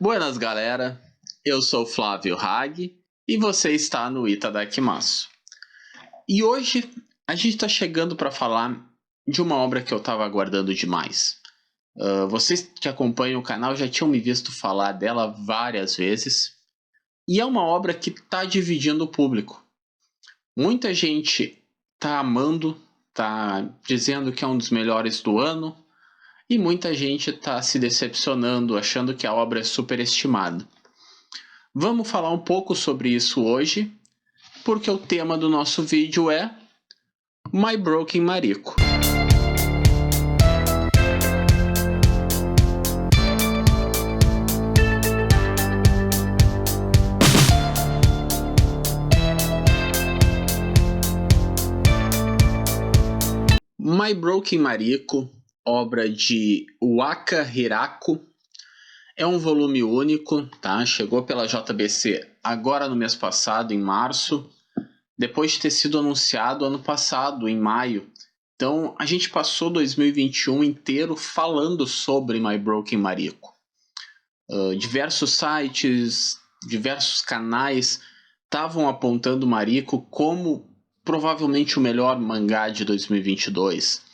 Buenas, galera. Eu sou Flávio Hag e você está no Itadakimasu. E hoje a gente está chegando para falar de uma obra que eu estava aguardando demais. Vocês que acompanham o canal já tinham me visto falar dela várias vezes. E é uma obra que está dividindo o público. Muita gente está amando, está dizendo que é um dos melhores do ano. E muita gente está se decepcionando, achando que a obra é superestimada. Vamos falar um pouco sobre isso hoje, porque o tema do nosso vídeo é My Broken Mariko. My Broken Mariko, obra de Waka Hirako, é um volume único, tá? Chegou pela JBC agora no mês passado, em março, depois de ter sido anunciado ano passado, em maio. Então a gente passou 2021 inteiro falando sobre My Broken Mariko. Diversos sites, diversos canais estavam apontando Mariko como provavelmente o melhor mangá de 2022.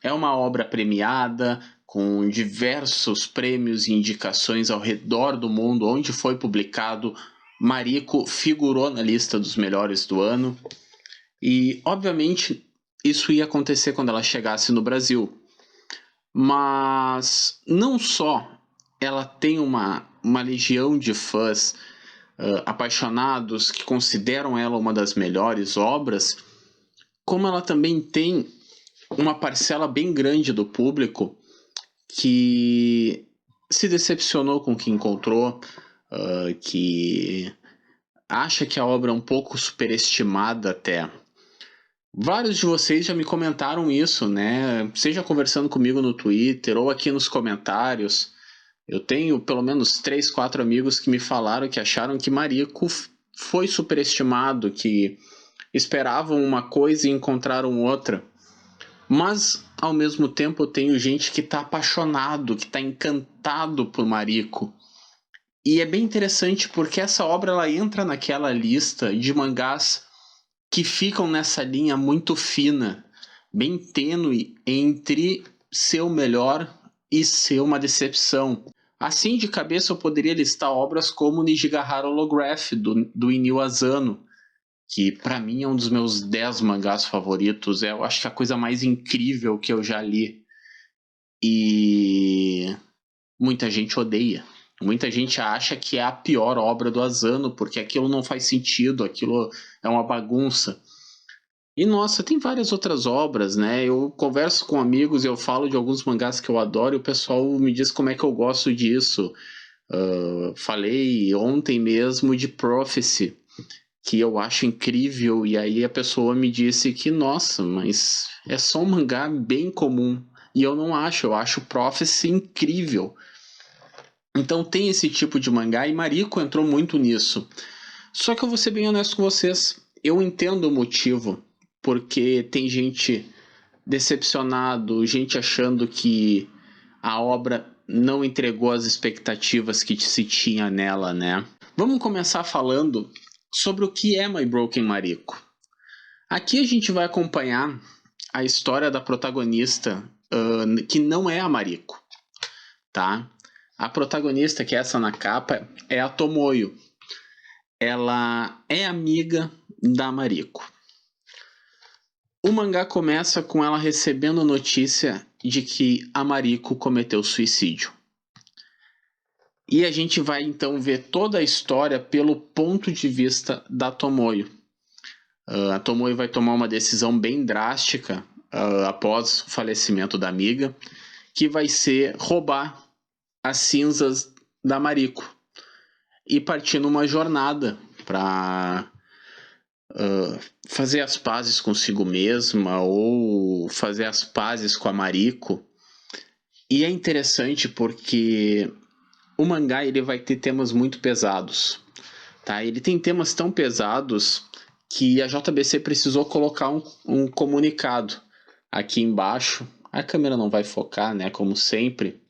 É uma obra premiada, com diversos prêmios e indicações ao redor do mundo onde foi publicado. Mariko figurou na lista dos melhores do ano. E, obviamente, isso ia acontecer quando ela chegasse no Brasil. Mas não só ela tem uma legião de fãs apaixonados que consideram ela uma das melhores obras, como ela também tem uma parcela bem grande do público que se decepcionou com o que encontrou, que acha que a obra é um pouco superestimada até. Vários de vocês já me comentaram isso, né? Seja conversando comigo no Twitter ou aqui nos comentários. Eu tenho pelo menos 3, 4 amigos que me falaram que acharam que Mariko foi superestimado, que esperavam uma coisa e encontraram outra. Mas, ao mesmo tempo, eu tenho gente que está apaixonado, que está encantado por Mariko. E é bem interessante porque essa obra ela entra naquela lista de mangás que ficam nessa linha muito fina, bem tênue entre ser o melhor e ser uma decepção. Assim, de cabeça, eu poderia listar obras como Nijigahara Holograph, do Inio Asano, que para mim é um dos meus 10 mangás favoritos. Eu acho que é a coisa mais incrível que eu já li. E muita gente odeia. Muita gente acha que é a pior obra do Asano, porque aquilo não faz sentido, aquilo é uma bagunça. E nossa, tem várias outras obras, né? Eu converso com amigos e eu falo de alguns mangás que eu adoro e o pessoal me diz como é que eu gosto disso. Falei ontem mesmo de Prophecy, que eu acho incrível, e aí a pessoa me disse que, nossa, mas é só um mangá bem comum. E eu não acho, eu acho Prophecy incrível. Então tem esse tipo de mangá e Mariko entrou muito nisso. Só que eu vou ser bem honesto com vocês, eu entendo o motivo, porque tem gente decepcionado, gente achando que a obra não entregou as expectativas que se tinha nela, né? Vamos começar falando sobre o que é My Broken Mariko. Aqui a gente vai acompanhar a história da protagonista, que não é a Mariko, tá? A protagonista, que é essa na capa, é a Tomoyo. Ela é amiga da Mariko. O mangá começa com ela recebendo a notícia de que a Mariko cometeu suicídio. E a gente vai então ver toda a história pelo ponto de vista da Tomoyo. A Tomoyo vai tomar uma decisão bem drástica após o falecimento da amiga, que vai ser roubar as cinzas da Mariko e partir numa jornada para fazer as pazes consigo mesma ou fazer as pazes com a Mariko. E é interessante porque o mangá ele vai ter temas muito pesados, tá? Ele tem temas tão pesados que a JBC precisou colocar um comunicado aqui embaixo. A câmera não vai focar, né, como sempre,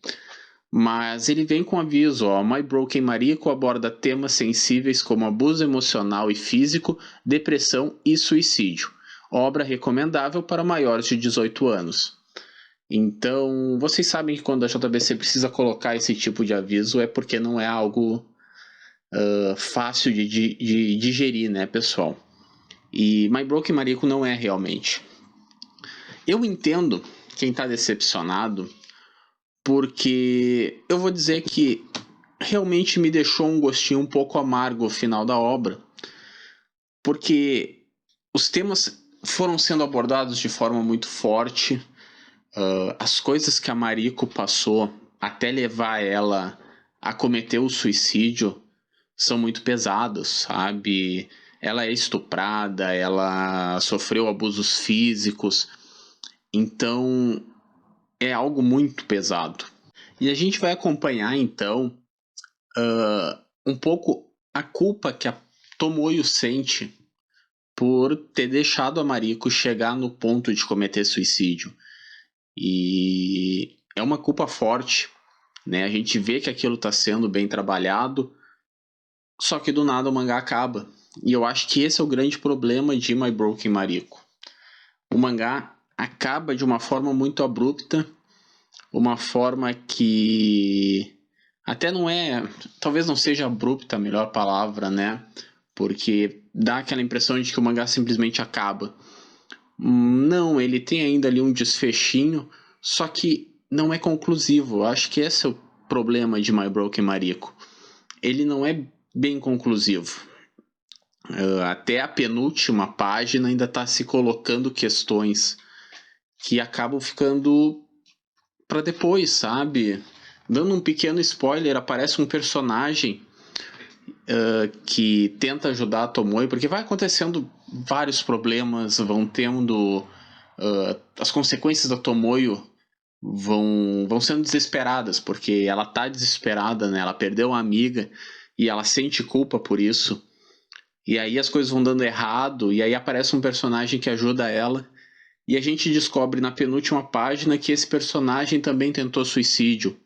Mas ele vem com aviso, ó, My Broken Mariko aborda temas sensíveis como abuso emocional e físico, depressão e suicídio. Obra recomendável para maiores de 18 anos. Então, vocês sabem que quando a JBC precisa colocar esse tipo de aviso é porque não é algo fácil de digerir, né, pessoal? E My Broken Mariko não é realmente. Eu entendo quem está decepcionado, porque eu vou dizer que realmente me deixou um gostinho um pouco amargo o final da obra, porque os temas foram sendo abordados de forma muito forte, as coisas que a Mariko passou até levar ela a cometer o suicídio são muito pesadas, sabe? Ela é estuprada, ela sofreu abusos físicos, então é algo muito pesado. E a gente vai acompanhar então um pouco a culpa que a Tomoyo sente por ter deixado a Mariko chegar no ponto de cometer suicídio. E é uma culpa forte, né? A gente vê que aquilo está sendo bem trabalhado, só que do nada o mangá acaba. E eu acho que esse é o grande problema de My Broken Mariko. O mangá acaba de uma forma muito abrupta, uma forma que até não é, talvez não seja abrupta a melhor palavra, né? Porque dá aquela impressão de que o mangá simplesmente acaba. Não, ele tem ainda ali um desfechinho, só que não é conclusivo. Eu acho que esse é o problema de My Broken Mariko. Ele não é bem conclusivo. Até a penúltima página ainda está se colocando questões que acabam ficando para depois, sabe? Dando um pequeno spoiler, aparece um personagem que tenta ajudar a Tomoe, porque vai acontecendo vários problemas, vão tendo as consequências da Tomoyo vão sendo desesperadas, porque ela tá desesperada, né? Ela perdeu uma amiga e ela sente culpa por isso. E aí as coisas vão dando errado, e aí aparece um personagem que ajuda ela, e a gente descobre na penúltima página que esse personagem também tentou suicídio.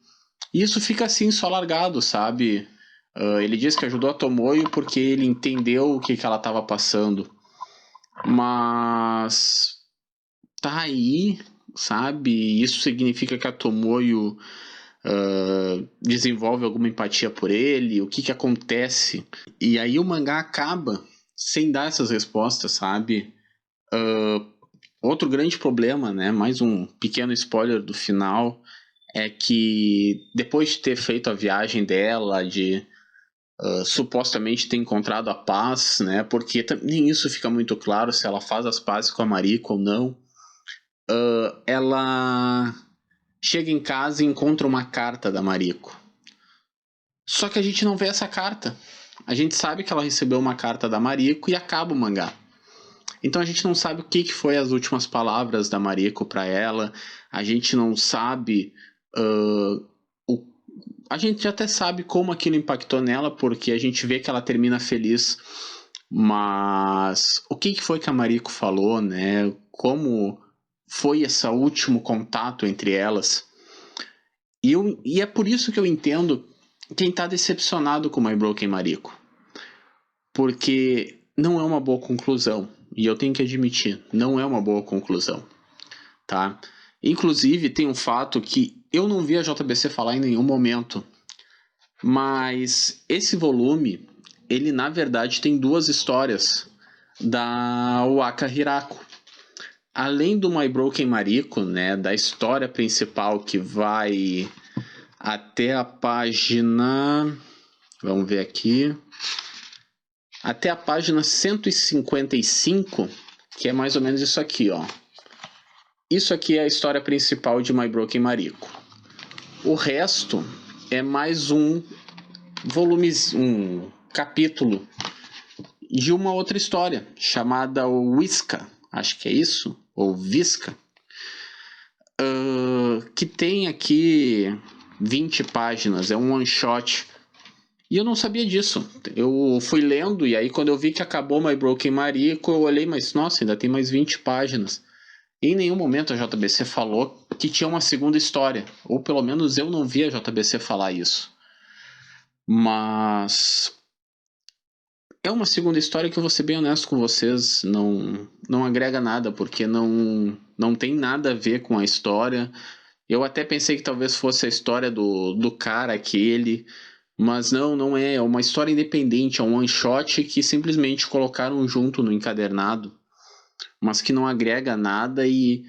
E isso fica assim, só largado, sabe? Ele diz que ajudou a Tomoyo porque ele entendeu o que ela estava passando. Mas tá aí, sabe? Isso significa que a Tomoyo desenvolve alguma empatia por ele, o que acontece. E aí o mangá acaba sem dar essas respostas, sabe? Outro grande problema, né? Mais um pequeno spoiler do final, é que depois de ter feito a viagem dela, de supostamente ter encontrado a paz, né? Porque nem isso fica muito claro se ela faz as pazes com a Mariko ou não. Ela chega em casa e encontra uma carta da Mariko. Só que a gente não vê essa carta. A gente sabe que ela recebeu uma carta da Mariko e acaba o mangá. Então a gente não sabe o que foi as últimas palavras da Mariko para ela. A gente não sabe a gente até sabe como aquilo impactou nela, porque a gente vê que ela termina feliz, mas o que foi que a Mariko falou, né? Como foi esse último contato entre elas? E é por isso que eu entendo quem tá decepcionado com My Broken Mariko, porque não é uma boa conclusão, e eu tenho que admitir, não é uma boa conclusão, tá? Inclusive tem um fato que eu não vi a JBC falar em nenhum momento, mas esse volume, ele na verdade tem duas histórias da Waka Hirako. Além do My Broken Mariko, né, da história principal que vai até a página, vamos ver aqui, até a página 155, que é mais ou menos isso aqui, ó. Isso aqui é a história principal de My Broken Mariko. O resto é mais um volume, um capítulo de uma outra história chamada Whiska, acho que é isso, ou Visca, que tem aqui 20 páginas, é um one shot. E eu não sabia disso. Eu fui lendo e aí quando eu vi que acabou My Broken Mariko, eu olhei, mas nossa, ainda tem mais 20 páginas. E em nenhum momento a JBC falou que tinha uma segunda história, ou pelo menos eu não vi a JBC falar isso. Mas é uma segunda história que eu vou ser bem honesto com vocês, não agrega nada, porque não tem nada a ver com a história. Eu até pensei que talvez fosse a história do cara aquele, mas não é. É uma história independente, é um one shot que simplesmente colocaram junto no encadernado, mas que não agrega nada e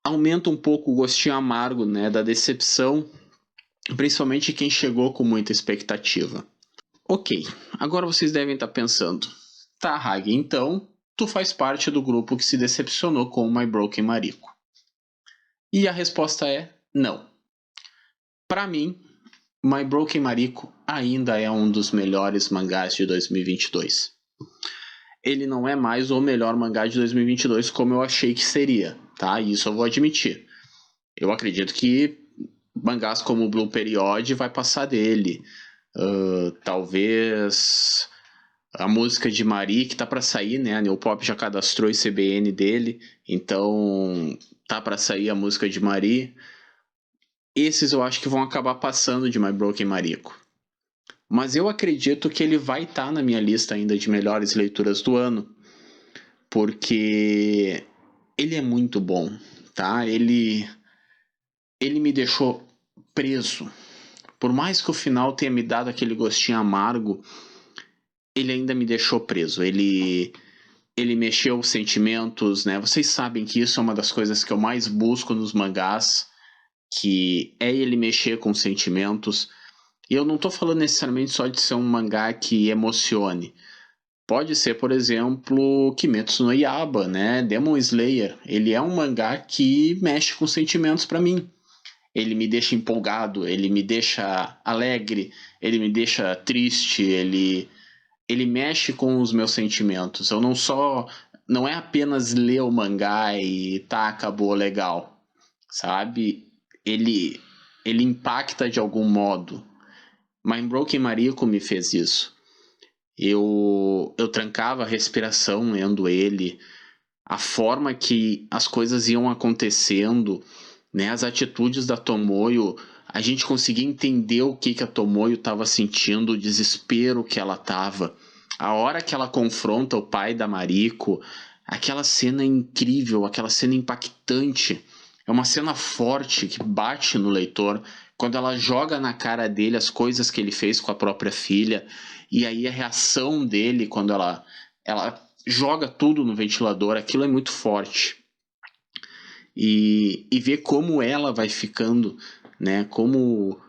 aumenta um pouco o gostinho amargo, né, da decepção, principalmente quem chegou com muita expectativa. Ok, agora vocês devem estar pensando, tá, Hag, então tu faz parte do grupo que se decepcionou com o My Broken Mariko. E a resposta é não. Para mim, My Broken Mariko ainda é um dos melhores mangás de 2022. Ele não é mais o melhor mangá de 2022 como eu achei que seria, tá? Isso eu vou admitir. Eu acredito que mangás como Blue Period vai passar dele. Talvez a música de Mari, que tá para sair, né? A Neopop já cadastrou esse CBN dele, então tá para sair a música de Mari. Esses eu acho que vão acabar passando de My Broken Mariko. Mas eu acredito que ele vai estar na minha lista ainda de melhores leituras do ano, porque ele é muito bom, tá? Ele me deixou preso. Por mais que o final tenha me dado aquele gostinho amargo, ele ainda me deixou preso. Ele mexeu os sentimentos, né? Vocês sabem que isso é uma das coisas que eu mais busco nos mangás, que é ele mexer com sentimentos. E eu não tô falando necessariamente só de ser um mangá que emocione. Pode ser, por exemplo, Kimetsu no Yaiba, né? Demon Slayer. Ele é um mangá que mexe com sentimentos para mim. Ele me deixa empolgado, ele me deixa alegre, ele me deixa triste, ele mexe com os meus sentimentos. Eu não é apenas ler o mangá e tá, acabou, legal, sabe? Ele impacta de algum modo. My Broken Mariko me fez isso. Eu trancava a respiração lendo ele, a forma que as coisas iam acontecendo, né, as atitudes da Tomoyo, a gente conseguia entender o que a Tomoyo estava sentindo, o desespero que ela estava. A hora que ela confronta o pai da Mariko, aquela cena é incrível, aquela cena impactante. É uma cena forte que bate no leitor quando ela joga na cara dele as coisas que ele fez com a própria filha, e aí a reação dele quando ela joga tudo no ventilador, aquilo é muito forte. E ver como ela vai ficando, né? Como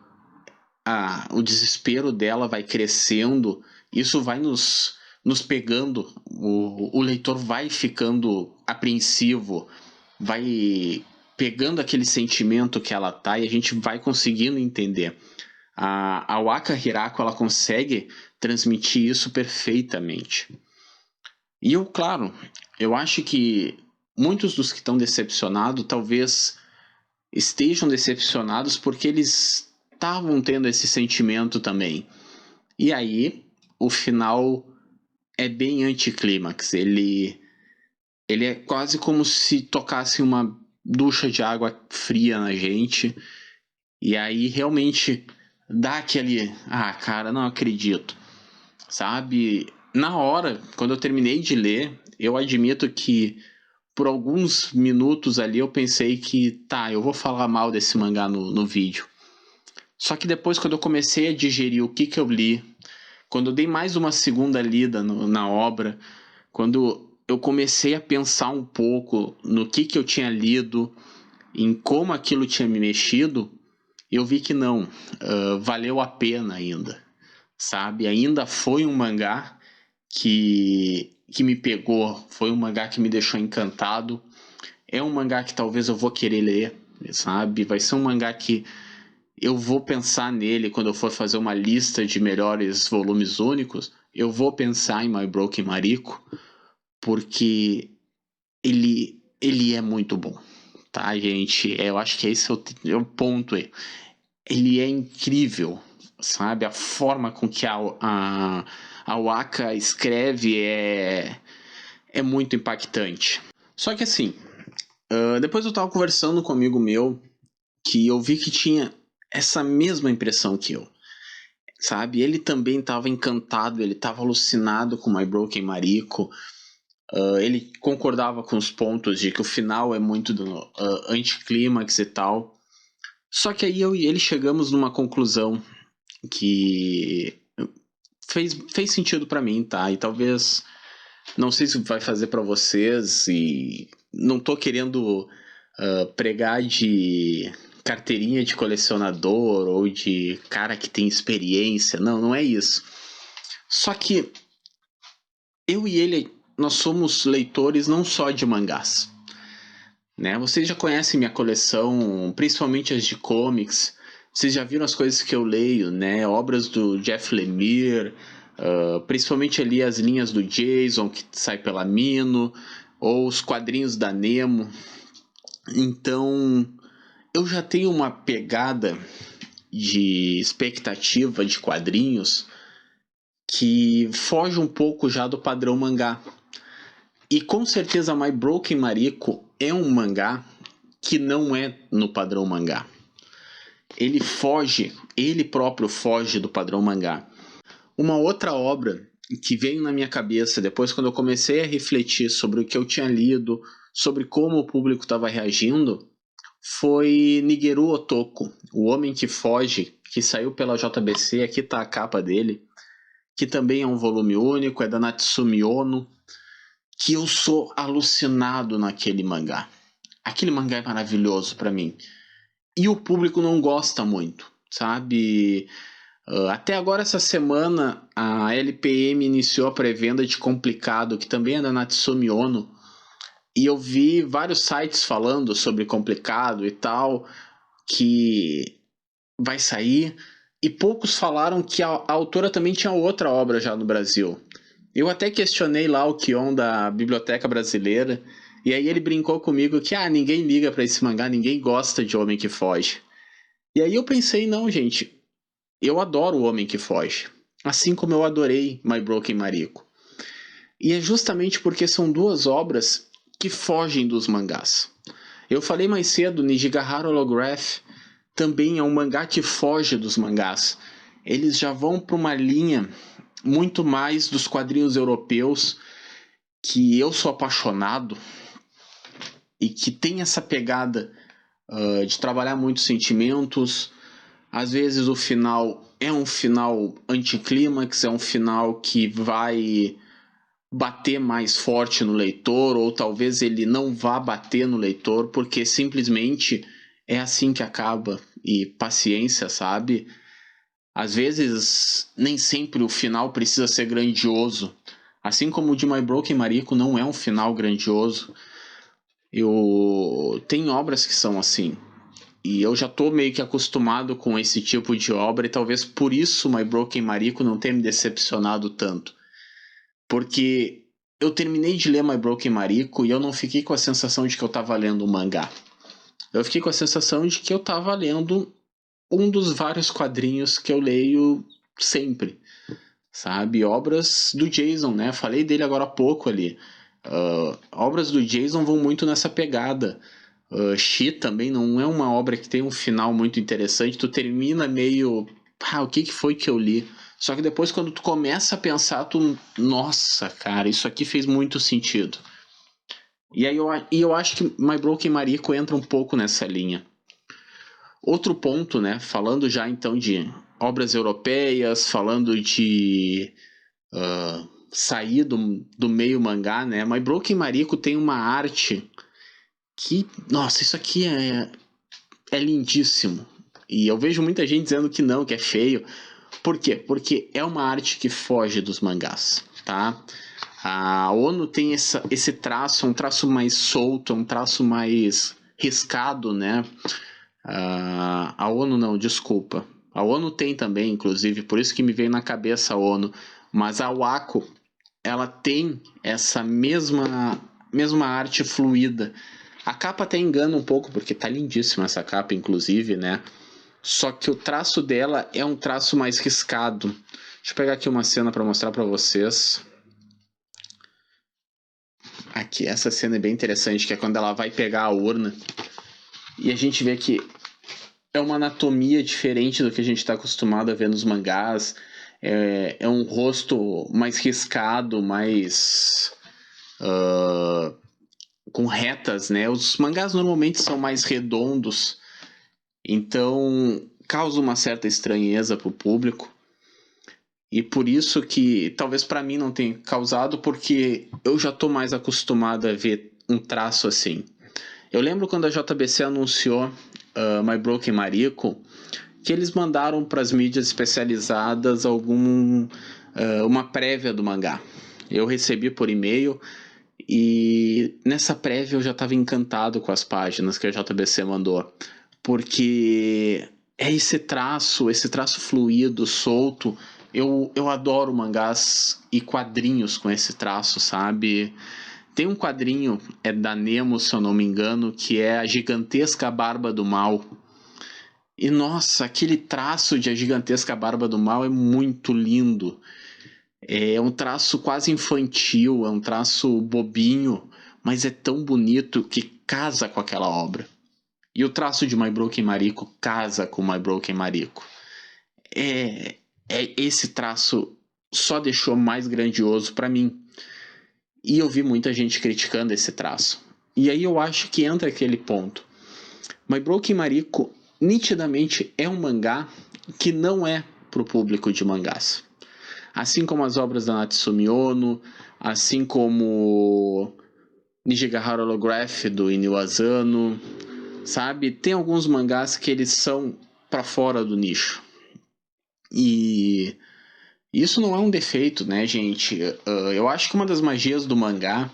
o desespero dela vai crescendo, isso vai nos pegando, o leitor vai ficando apreensivo, vai pegando aquele sentimento que ela tá e a gente vai conseguindo entender. A Waka Hirako, ela consegue transmitir isso perfeitamente. E eu, claro, eu acho que muitos dos que estão decepcionados talvez estejam decepcionados porque eles estavam tendo esse sentimento também. E aí, o final é bem anticlímax. Ele é quase como se tocasse uma ducha de água fria na gente. E aí, realmente, dá aquele... Ah, cara, não acredito. Sabe? Na hora, quando eu terminei de ler, eu admito que por alguns minutos ali eu pensei que, tá, eu vou falar mal desse mangá no vídeo. Só que depois, quando eu comecei a digerir o que eu li, quando eu dei mais uma segunda lida na obra, quando eu comecei a pensar um pouco no que eu tinha lido, em como aquilo tinha me mexido, eu vi que não, valeu a pena ainda, sabe? Ainda foi um mangá que me pegou, foi um mangá que me deixou encantado. É um mangá que talvez eu vou querer ler, sabe? Vai ser um mangá que eu vou pensar nele quando eu for fazer uma lista de melhores volumes únicos. Eu vou pensar em My Broken Mariko, porque ele é muito bom, tá, gente? Eu acho que esse é o ponto aí. Ele é incrível, sabe? A forma com que a Waka escreve é muito impactante. Só que assim, Depois eu tava conversando com um amigo meu que eu vi que tinha essa mesma impressão que eu, sabe? Ele também estava encantado, ele estava alucinado com My Broken Mariko. Ele concordava com os pontos de que o final é muito do anticlímax e tal. Só que aí eu e ele chegamos numa conclusão que fez sentido para mim, tá? E talvez, não sei se vai fazer para vocês, e não tô querendo pregar de carteirinha de colecionador ou de cara que tem experiência. Não, não é isso. Só que eu e ele, nós somos leitores não só de mangás, né? Vocês já conhecem minha coleção, principalmente as de comics. Vocês já viram as coisas que eu leio, né? Obras do Jeff Lemire, principalmente ali as linhas do Jason, que sai pela Mino, ou os quadrinhos da Nemo. Então, eu já tenho uma pegada de expectativa de quadrinhos que foge um pouco já do padrão mangá. E com certeza My Broken Mariko é um mangá que não é no padrão mangá. Ele próprio foge do padrão mangá. Uma outra obra que veio na minha cabeça depois, quando eu comecei a refletir sobre o que eu tinha lido, sobre como o público estava reagindo, foi Nigeru Otoko, O Homem que Foge, que saiu pela JBC. Aqui está a capa dele, que também é um volume único, é da Natsumi Ono, que eu sou alucinado naquele mangá. Aquele mangá é maravilhoso para mim. E o público não gosta muito, sabe? Até agora, essa semana, a LPM iniciou a pré-venda de Complicado, que também é da Natsumi Ono. E eu vi vários sites falando sobre Complicado e tal, que vai sair. E poucos falaram que a autora também tinha outra obra já no Brasil. Eu até questionei lá o Kion da Biblioteca Brasileira, e aí ele brincou comigo que ninguém liga pra esse mangá, ninguém gosta de Homem que Foge. E aí eu pensei, não, gente, eu adoro O Homem que Foge, assim como eu adorei My Broken Mariko. E é justamente porque são duas obras que fogem dos mangás. Eu falei mais cedo, Nijigahara Holograph também é um mangá que foge dos mangás. Eles já vão para uma linha muito mais dos quadrinhos europeus, que eu sou apaixonado, e que tem essa pegada de trabalhar muitos sentimentos. Às vezes o final é um final anticlímax, é um final que vai bater mais forte no leitor, ou talvez ele não vá bater no leitor, porque simplesmente é assim que acaba. E paciência, sabe? Às vezes, nem sempre o final precisa ser grandioso. Assim como o de My Broken Mariko não é um final grandioso. Tem obras que são assim. E eu já tô meio que acostumado com esse tipo de obra, e talvez por isso My Broken Mariko não tenha me decepcionado tanto. Porque eu terminei de ler My Broken Mariko e eu não fiquei com a sensação de que eu tava lendo um mangá. Eu fiquei com a sensação de que eu tava lendo um dos vários quadrinhos que eu leio sempre, sabe? Obras do Jason, né? Falei dele agora há pouco ali. Obras do Jason vão muito nessa pegada. She também não é uma obra que tem um final muito interessante. Tu termina meio... o que foi que eu li? Só que depois, quando tu começa a pensar, nossa, cara, isso aqui fez muito sentido. E aí eu acho que My Broken Mariko entra um pouco nessa linha. Outro ponto, né? Falando já então de obras europeias, falando de sair do meio mangá, né? My Broken Mariko tem uma arte que, nossa, isso aqui é lindíssimo. E eu vejo muita gente dizendo que não, que é feio. Por quê? Porque é uma arte que foge dos mangás, tá? A Ono tem esse traço, um traço mais solto, um traço mais riscado, né? A ONU não, desculpa. A ONU tem também, inclusive, por isso que me veio na cabeça a ONU. Mas a Wako, ela tem essa mesma arte fluida. A capa até engana um pouco, porque tá lindíssima essa capa, inclusive, né? Só que o traço dela é um traço mais riscado. Deixa eu pegar aqui uma cena para mostrar para vocês. Aqui, essa cena é bem interessante, que é quando ela vai pegar a urna e a gente vê que é uma anatomia diferente do que a gente está acostumado a ver nos mangás. É um rosto mais riscado, mais com retas, né? Os mangás normalmente são mais redondos, então causa uma certa estranheza para o público. E por isso que talvez para mim não tenha causado, porque eu já estou mais acostumado a ver um traço assim. Eu lembro quando a JBC anunciou My Broken Mariko, que eles mandaram para as mídias especializadas uma prévia do mangá. Eu recebi por e-mail e nessa prévia eu já estava encantado com as páginas que a JBC mandou, porque é esse traço fluido, solto. Eu adoro mangás e quadrinhos com esse traço, sabe? Tem um quadrinho, é da Nemo, se eu não me engano, que é A Gigantesca Barba do Mal. E nossa, aquele traço de A Gigantesca Barba do Mal é muito lindo. É um traço quase infantil, é um traço bobinho, mas é tão bonito que casa com aquela obra. E o traço de My Broken Mariko casa com My Broken Mariko. Esse traço só deixou mais grandioso para mim. E eu vi muita gente criticando esse traço. E aí eu acho que entra aquele ponto. My Broken Mariko nitidamente é um mangá que não é pro público de mangás. Assim como as obras da Natsumi Ono, assim como Nijigahara Holograph do Inio Asano, sabe? Tem alguns mangás que eles são para fora do nicho. E isso não é um defeito, né, gente? Eu acho que uma das magias do mangá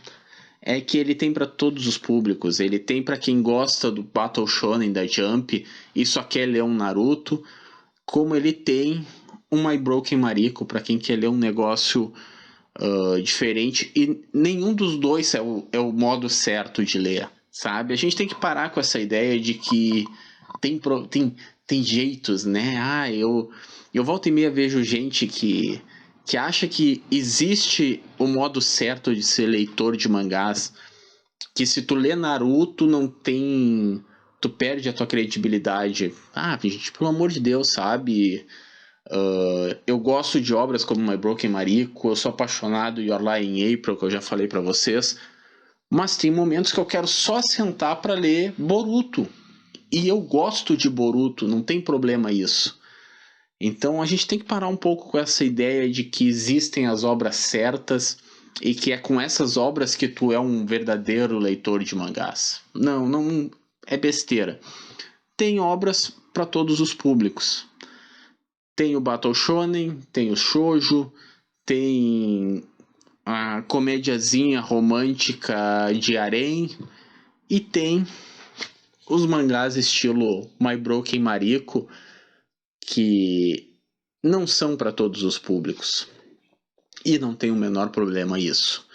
é que ele tem para todos os públicos. Ele tem para quem gosta do Battle Shonen da Jump e só quer ler um Naruto, como ele tem um My Broken Mariko para quem quer ler um negócio diferente. E nenhum dos dois é o modo certo de ler, sabe? A gente tem que parar com essa ideia de que tem jeitos, né? Eu volta e meia vejo gente que acha que existe o modo certo de ser leitor de mangás, que se tu lê Naruto não tem... tu perde a tua credibilidade. Gente, pelo amor de Deus, sabe? Eu gosto de obras como My Broken Mariko, eu sou apaixonado em Your Lie in April, que eu já falei pra vocês, mas tem momentos que eu quero só sentar pra ler Boruto. E eu gosto de Boruto, não tem problema isso. Então a gente tem que parar um pouco com essa ideia de que existem as obras certas e que é com essas obras que tu é um verdadeiro leitor de mangás. Não é besteira. Tem obras para todos os públicos. Tem o Battle Shonen, tem o Shoujo, tem a comediazinha romântica de harém e tem os mangás estilo My Broken Mariko, que não são para todos os públicos. E não tem o menor problema isso.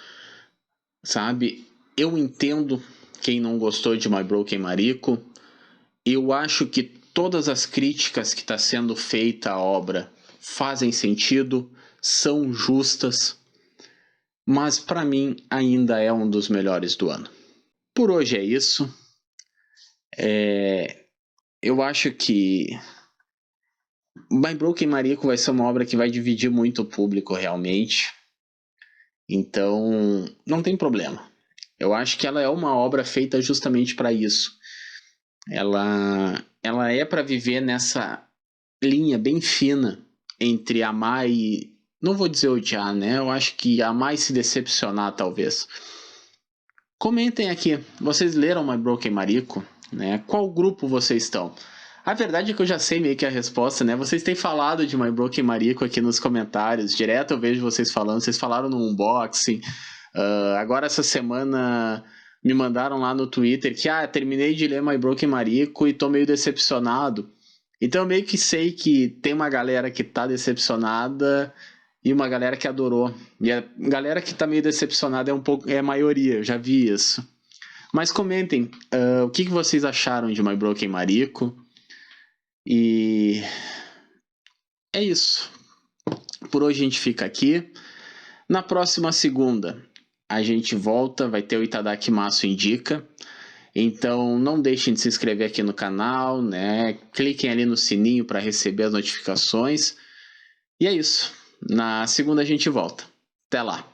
Sabe? Eu entendo quem não gostou de My Broken Mariko. Eu acho que todas as críticas que está sendo feita à obra fazem sentido, são justas, mas para mim ainda é um dos melhores do ano. Por hoje é isso. Eu acho que My Broken Mariko vai ser uma obra que vai dividir muito o público realmente. Então, não tem problema. Eu acho que ela é uma obra feita justamente para isso. Ela é para viver nessa linha bem fina entre amar e... não vou dizer odiar, né? Eu acho que amar e se decepcionar, talvez. Comentem aqui. Vocês leram My Broken Mariko? Né? Qual grupo vocês estão? A verdade é que eu já sei meio que a resposta, né? Vocês têm falado de My Broken Mariko aqui nos comentários. Direto eu vejo vocês falando. Vocês falaram no unboxing. Agora essa semana me mandaram lá no Twitter que terminei de ler My Broken Mariko e tô meio decepcionado. Então eu meio que sei que tem uma galera que tá decepcionada e uma galera que adorou. E a galera que tá meio decepcionada é a maioria, eu já vi isso. Mas comentem o que vocês acharam de My Broken Mariko. E é isso. Por hoje a gente fica aqui. Na próxima segunda a gente volta, vai ter o Itadaki Maço Indica. Então não deixem de se inscrever aqui no canal, né? Cliquem ali no sininho para receber as notificações. E é isso. Na segunda a gente volta. Até lá.